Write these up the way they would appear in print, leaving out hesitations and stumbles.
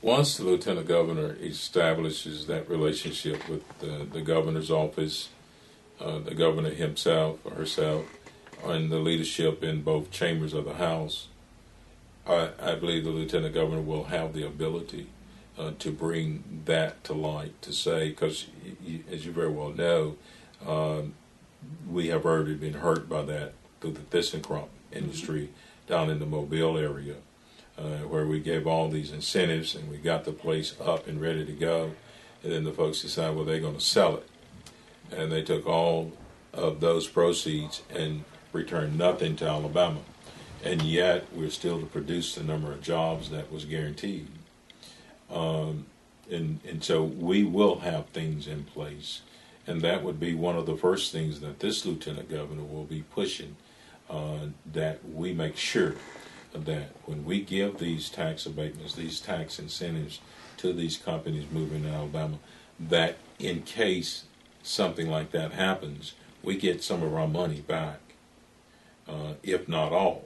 Once the lieutenant governor establishes that relationship with the governor's office, the governor himself or herself, and the leadership in both chambers of the House, I believe the lieutenant governor will have the ability to bring that to light, to say, because as you very well know, we have already been hurt by that through the thyssenkrupp industry down in the Mobile area, where we gave all these incentives and we got the place up and ready to go, and then the folks decided, well, they're going to sell it, and they took all of those proceeds and returned nothing to Alabama, and yet we're still to produce the number of jobs that was guaranteed. And so we will have things in place, and that would be one of the first things that this lieutenant governor will be pushing, that we make sure that when we give these tax abatements, these tax incentives to these companies moving to Alabama, that in case something like that happens, we get some of our money back, if not all,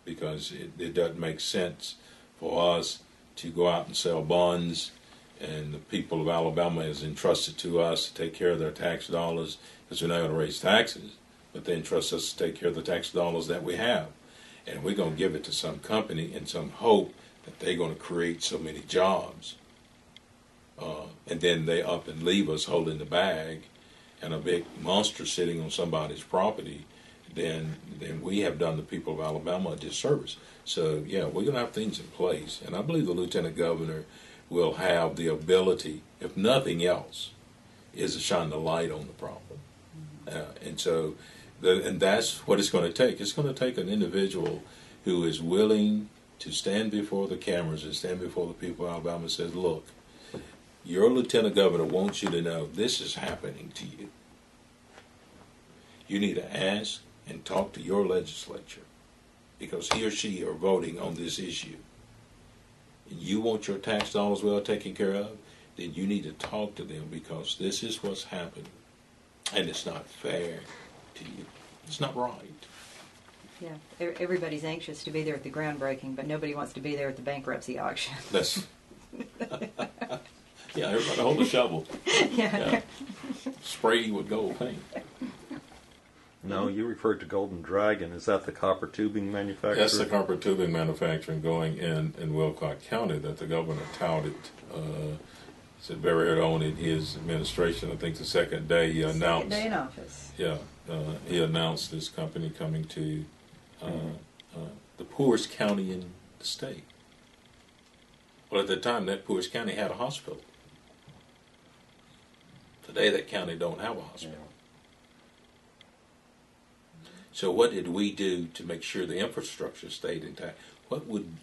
because it doesn't make sense for us to go out and sell bonds, and the people of Alabama is entrusted to us to take care of their tax dollars, because we're not going to raise taxes, but they entrust us to take care of the tax dollars that we have. And we're going to give it to some company in some hope that they're going to create so many jobs. And then they up and leave us holding the bag and a big monster sitting on somebody's property, then we have done the people of Alabama a disservice. So, yeah, we're going to have things in place. And I believe the lieutenant governor will have the ability, if nothing else, is to shine the light on the problem. And so, and that's what it's going to take. It's going to take an individual who is willing to stand before the cameras and stand before the people of Alabama and says, look, your lieutenant governor wants you to know this is happening to you. You need to ask and talk to your legislature, because he or she are voting on this issue. And you want your tax dollars well taken care of, then you need to talk to them, because this is what's happening. And it's not fair to you. It's not right. Yeah, everybody's anxious to be there at the groundbreaking, but nobody wants to be there at the bankruptcy auction. That's yeah, everybody hold a shovel. Yeah. Spray with gold paint. No, you referred to Golden Dragon. Is that the copper tubing manufacturer? That's the copper tubing manufacturing going in Wilcox County that the governor touted. Said very early on in his administration, I think the second day he announced. Second day in office. Yeah, he announced this company coming to the poorest county in the state. Well, at the time, that poorest county had a hospital. Today, that county don't have a hospital. Yeah. So what did we do to make sure the infrastructure stayed intact?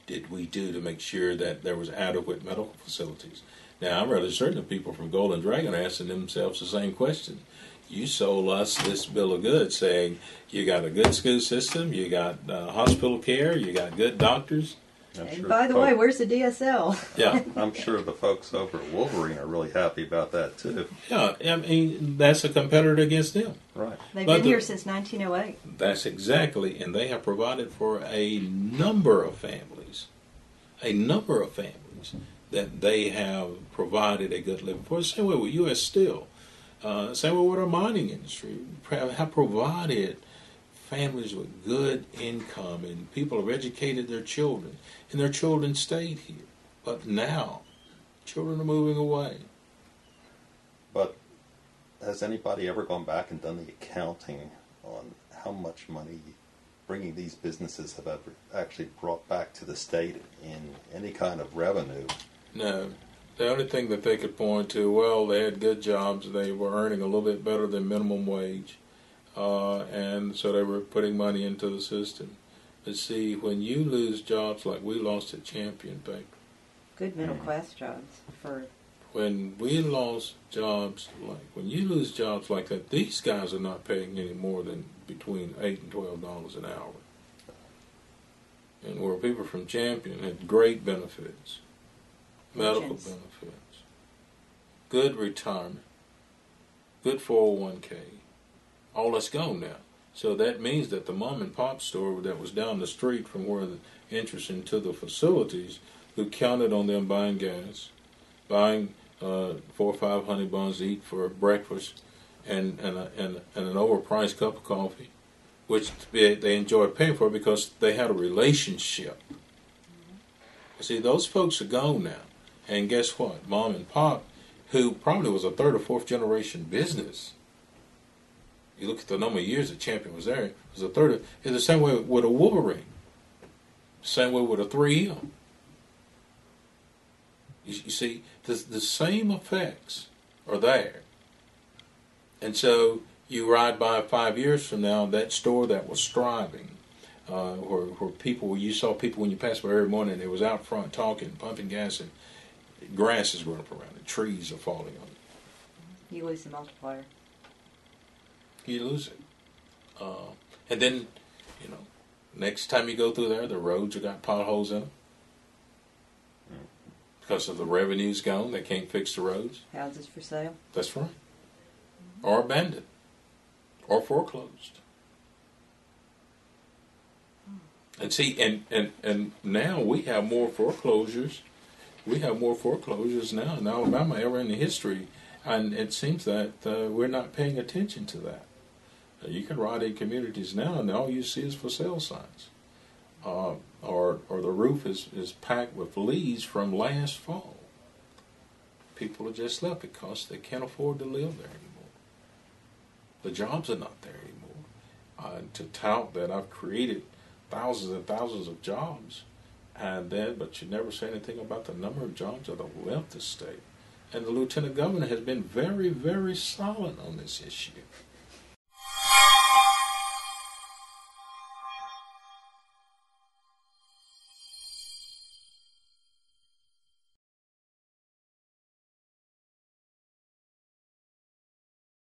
Did we do to make sure that there was adequate medical facilities? Now, I'm rather certain that people from Golden Dragon are asking themselves the same question. You sold us this bill of goods saying you got a good school system, you got hospital care, you got good doctors. And by the way, where's the DSL? Yeah. I'm sure the folks over at Wolverine are really happy about that, too. Yeah, I mean, that's a competitor against them. Right. They've been here since 1908. That's exactly, and they have provided for a number of families that they have provided a good living for. The same way with U.S. Steel, same way with our mining industry, have provided families with good income, and people have educated their children, and their children stayed here. But now, children are moving away. But has anybody ever gone back and done the accounting on how much money bringing these businesses have ever actually brought back to the state in any kind of revenue? No. The only thing that they could point to, well, they had good jobs, they were earning a little bit better than minimum wage, and so they were putting money into the system. But see, when you lose jobs like we lost at Champion Paper, Good middle class jobs for. When we lost jobs, when you lose jobs like that, these guys are not paying any more than between $8 and $12 an hour. And where people from Champion had great benefits, medical benefits, good retirement, good 401k, all that's gone now. So that means that the mom and pop store that was down the street from where the entrance into the facilities, who counted on them buying gas, buying 4 or 5 honey buns to eat for breakfast, and an overpriced cup of coffee, which they enjoyed paying for because they had a relationship. See, those folks are gone now. And guess what? Mom and Pop, who probably was a third or fourth generation business. You look at the number of years that Champion was there, it was a third. It's the same way with a Wolverine. Same way with a 3M. You see, the same effects are there. And so you ride by 5 years from now, that store that was thriving, where people, you saw people when you passed by every morning, they was out front talking, pumping gas, and grass is growing up around it, trees are falling on it. You lose the multiplier. You lose it. And then, next time you go through there, the roads have got potholes in them. Because of the revenue's gone, they can't fix the roads. Houses for sale. That's right. Or abandoned. Or foreclosed. And see, and now we have more foreclosures. We have more foreclosures now in Alabama ever in the history. And it seems that we're not paying attention to that. You can ride in communities now and all you see is for sale signs. Or the roof is packed with leaves from last fall. People are just left because they can't afford to live there anymore. The jobs are not there anymore. To tout that I've created thousands and thousands of jobs, but you never say anything about the number of jobs that have left the state. And the lieutenant governor has been very, very silent on this issue.